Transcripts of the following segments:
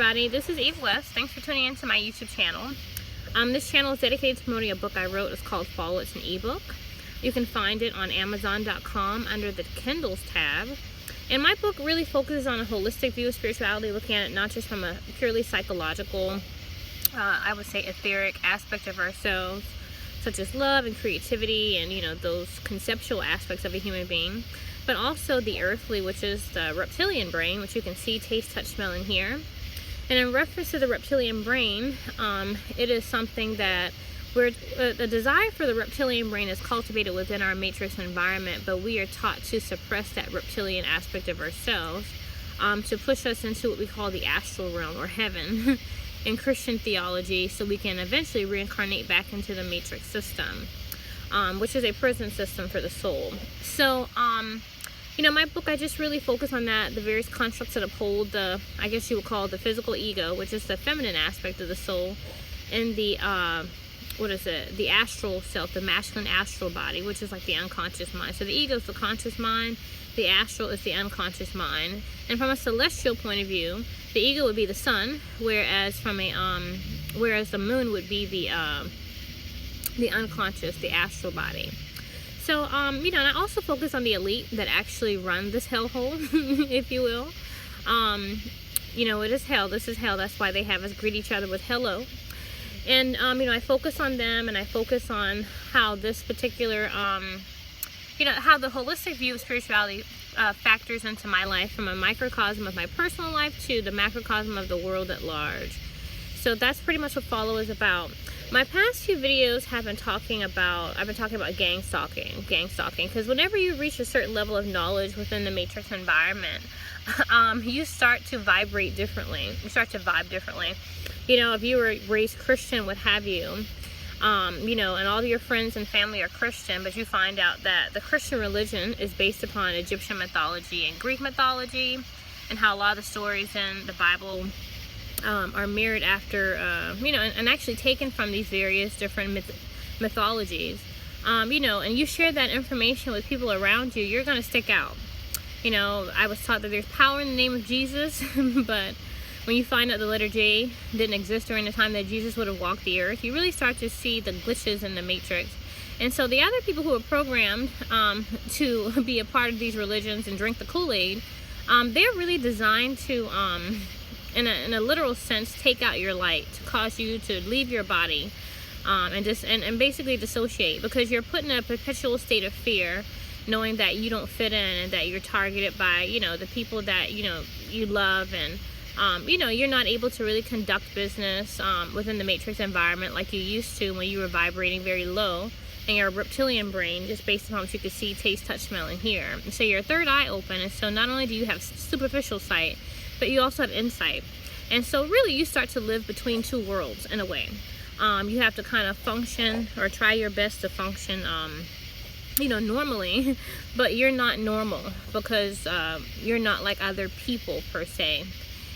everybody, this is Eve West. Thanks for tuning in to my YouTube channel. This channel is dedicated to promoting a book I wrote. It's called Follow. It's an ebook. You can find it on Amazon.com under the Kindles tab. And my book really focuses on a holistic view of spirituality, looking at it not just from a purely psychological, I would say etheric aspect of ourselves, such as love and creativity and, those conceptual aspects of a human being, but also the earthly, which is the reptilian brain, which you can see, taste, touch, smell, and hear. And in reference to the reptilian brain, it is something that the desire for the reptilian brain is cultivated within our matrix environment, but we are taught to suppress that reptilian aspect of ourselves to push us into what we call the astral realm or heaven in Christian theology, so we can eventually reincarnate back into the matrix system, which is a prison system for the soul. So, my book, I just really focus on that, the various constructs that uphold the, I guess you would call it the physical ego, which is the feminine aspect of the soul, and the, the astral self, the masculine astral body, which is like the unconscious mind. So the ego is the conscious mind, the astral is the unconscious mind. And from a celestial point of view, the ego would be the sun, whereas the moon would be the unconscious, the astral body. So, and I also focus on the elite that actually run this hellhole, if you will. It is hell. This is hell. That's why they have us greet each other with hello. And, I focus on them, and I focus on how this particular, how the holistic view of spirituality factors into my life, from a microcosm of my personal life to the macrocosm of the world at large. So that's pretty much what Follow is about. My past few videos have been talking about, gang stalking, because whenever you reach a certain level of knowledge within the matrix environment, you start to vibrate differently. You start to vibe differently. If you were raised Christian, what have you, and all of your friends and family are Christian, but you find out that the Christian religion is based upon Egyptian mythology and Greek mythology, and how a lot of the stories in the Bible are mirrored after, and actually taken from these various different mythologies, and you share that information with people around you, you're going to stick out. I was taught that there's power in the name of Jesus, but when you find out the letter J didn't exist during the time that Jesus would have walked the earth, you really start to see the glitches in the matrix. And so the other people who are programmed to be a part of these religions and drink the Kool-Aid, they're really designed to, in a literal sense, take out your light, to cause you to leave your body, and basically dissociate, because you're put in a perpetual state of fear, knowing that you don't fit in and that you're targeted by, the people that, you love, and you're not able to really conduct business within the matrix environment like you used to when you were vibrating very low in your reptilian brain, just based upon what you could see, taste, touch, smell, and hear. So your third eye open, and so not only do you have superficial sight, but you also have insight. And so really you start to live between two worlds in a way. You have to kind of function, or try your best to function normally, but you're not normal, because you're not like other people per se.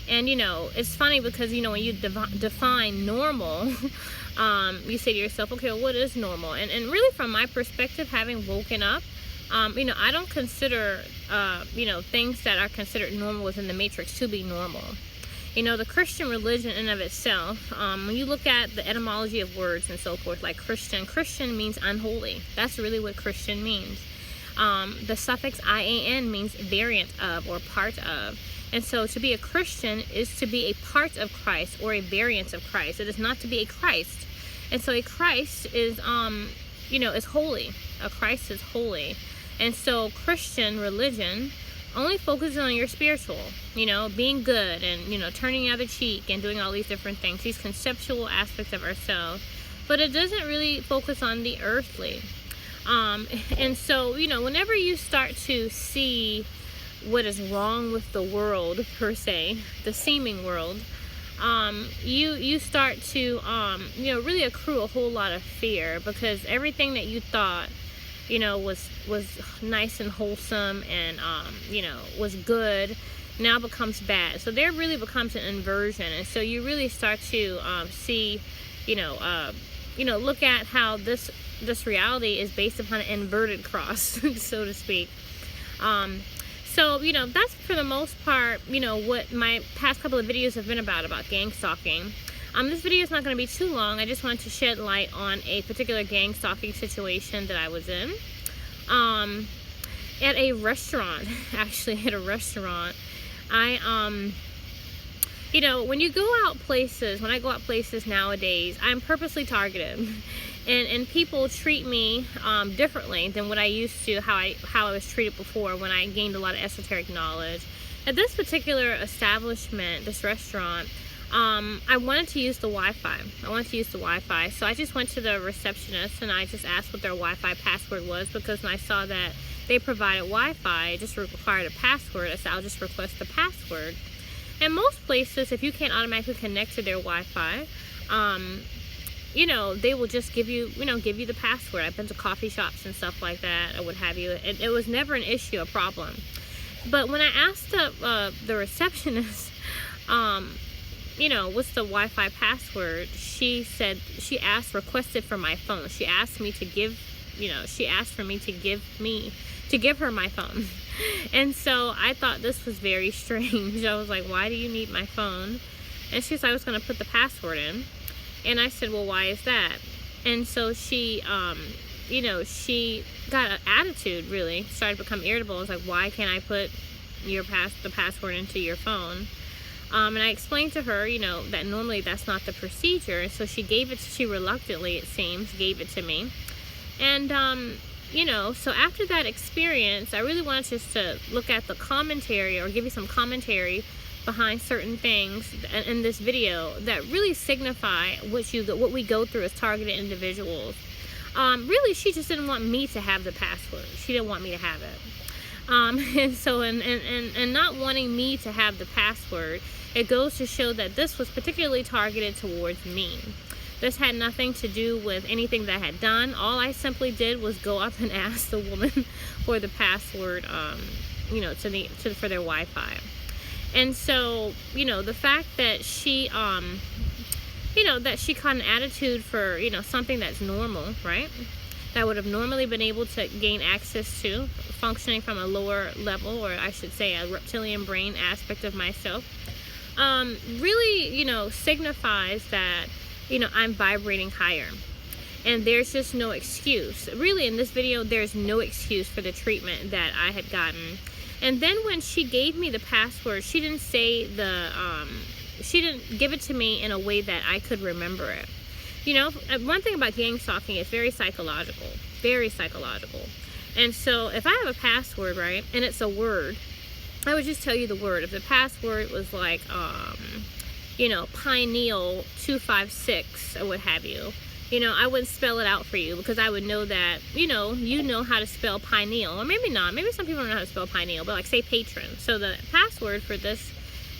And it's funny because when you define normal, you say to yourself, okay, well, what is normal? And really, from my perspective, having woken up, I don't consider things that are considered normal within the matrix to be normal. The Christian religion in of itself, when you look at the etymology of words and so forth, like Christian means unholy. That's really what Christian means. The suffix IAN means variant of or part of. And so to be a Christian is to be a part of Christ, or a variant of Christ. It is not to be a Christ. And so a Christ is, is holy. A Christ is holy. And so Christian religion only focuses on your spiritual, being good and, turning the other cheek and doing all these different things, these conceptual aspects of ourselves. But it doesn't really focus on the earthly. And so, whenever you start to see what is wrong with the world per se, the seeming world, you start to, really accrue a whole lot of fear, because everything that you thought, was nice and wholesome and, was good, now becomes bad. So there really becomes an inversion. And so you really start to see, look at how this reality is based upon an inverted cross, so to speak. So, that's for the most part, what my past couple of videos have been about gang stalking. This video is not going to be too long. I just wanted to shed light on a particular gang stalking situation that I was in. At a restaurant, actually at a restaurant. When you go out places, when I go out places nowadays, I'm purposely targeted. And people treat me differently than what I used to, how I was treated before when I gained a lot of esoteric knowledge. At this particular establishment, this restaurant, I wanted to use the Wi-Fi. So I just went to the receptionist and I just asked what their Wi-Fi password was, because when I saw that they provided Wi-Fi, it just required a password. I said, I'll just request the password. And most places, if you can't automatically connect to their Wi-Fi, they will just give you the password. I've been to coffee shops and stuff like that, or what have you. It was never an issue, a problem. But when I asked the receptionist, what's the Wi-Fi password, she requested from my phone. She asked me to give her my phone. And so I thought this was very strange. I was like, why do you need my phone? And she said I was going to put the password in. And I said, well, why is that? And so she, she got an attitude, really, started to become irritable. I was like, why can't I put the password into your phone? And I explained to her, that normally that's not the procedure. So she reluctantly, it seems, gave it to me. And, so after that experience, I really wanted just to look at the commentary, or give you some commentary behind certain things in this video that really signify what we go through as targeted individuals. Really, she just didn't want me to have the password. She didn't want me to have it. And so, and not wanting me to have the password, it goes to show that this was particularly targeted towards me. This had nothing to do with anything that I had done. All I simply did was go up and ask the woman for the password, for their Wi-Fi. And so, the fact that she, that she caught an attitude for, something that's normal, right? That would have normally been able to gain access to, functioning from a lower level, or I should say a reptilian brain aspect of myself, really, signifies that, I'm vibrating higher. And there's just no excuse. Really, in this video, there's no excuse for the treatment that I had gotten. And then when she gave me the password, she didn't say she didn't give it to me in a way that I could remember it. One thing about gang stalking is very psychological. And so if I have a password, right, and it's a word, I would just tell you the word. If the password was like, pineal 256 or what have you, I wouldn't spell it out for you, because I would know that, you know how to spell pineal. Or maybe not. Maybe some people don't know how to spell pineal, but like say patron. So the password for this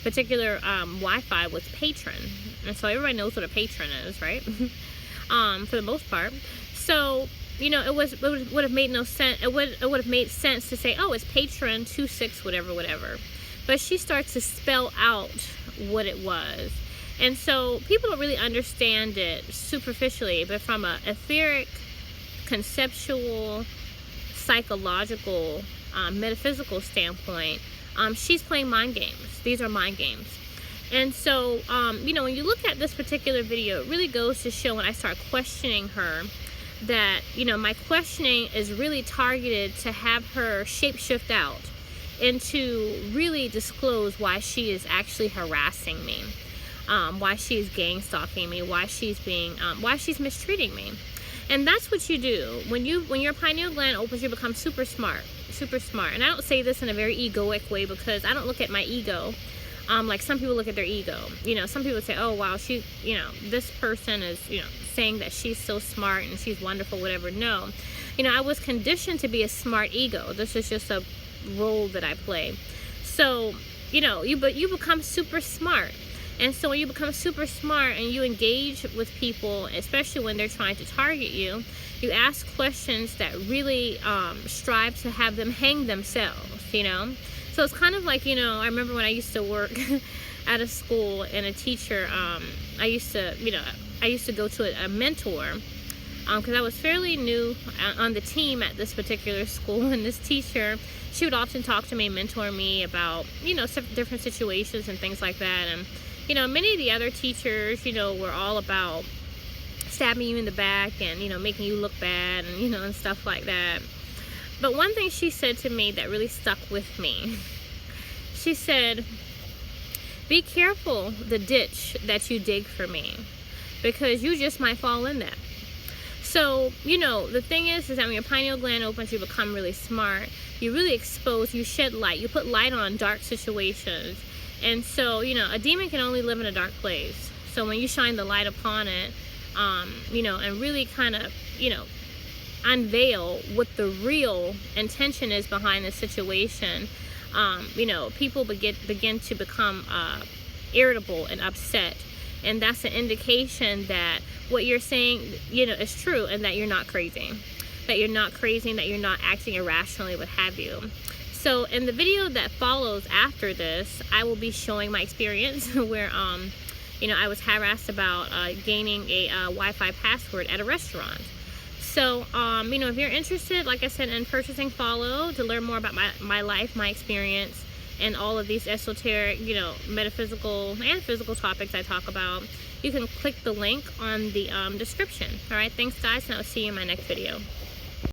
particular Wi-Fi was patron. And so everybody knows what a patron is, right? For the most part. So, it would have made no sense. It would have made sense to say, oh, it's patron 26 whatever. But she starts to spell out what it was. And so people don't really understand it superficially, but from an etheric, conceptual, psychological, metaphysical standpoint, she's playing mind games. These are mind games. And so, when you look at this particular video, it really goes to show, when I start questioning her, that, my questioning is really targeted to have her shapeshift out and to really disclose why she is actually harassing me. Why she's gang stalking me, why she's mistreating me. And that's what you do. When your pineal gland opens, you become super smart. And I don't say this in a very egoic way, because I don't look at my ego like some people look at their ego. Some people say, oh wow, she, this person is, saying that she's so smart and she's wonderful, whatever. No, I was conditioned to be a smart ego. This is just a role that I play. So, you become super smart. And so when you become super smart and you engage with people, especially when they're trying to target you, you ask questions that really strive to have them hang themselves, So it's kind of like, I remember when I used to work at a school, and a teacher, I used to go to a mentor because I was fairly new on the team at this particular school, and this teacher, she would often talk to me, mentor me about, you know, different situations and things like that. And, you know, many of the other teachers, you know, were all about stabbing you in the back and, you know, making you look bad and, you know, and stuff like that. But one thing she said to me that really stuck with me, she said, be careful the ditch that you dig for me, because you just might fall in that. So, you know, the thing is that when your pineal gland opens, you become really smart. You really expose, you shed light, you put light on dark situations. And so, you know, a demon can only live in a dark place. So when you shine the light upon it, you know, and really kind of, you know, unveil what the real intention is behind the situation, you know, people begin to become irritable and upset. And that's an indication that what you're saying, you know, is true, and that you're not crazy. That you're not crazy, and that you're not acting irrationally, what have you. So in the video that follows after this, I will be showing my experience where, you know, I was harassed about gaining a Wi-Fi password at a restaurant. So, you know, if you're interested, like I said, in purchasing Follow to learn more about my life, my experience, and all of these esoteric, you know, metaphysical and physical topics I talk about, you can click the link on the description. All right, thanks guys, and I'll see you in my next video.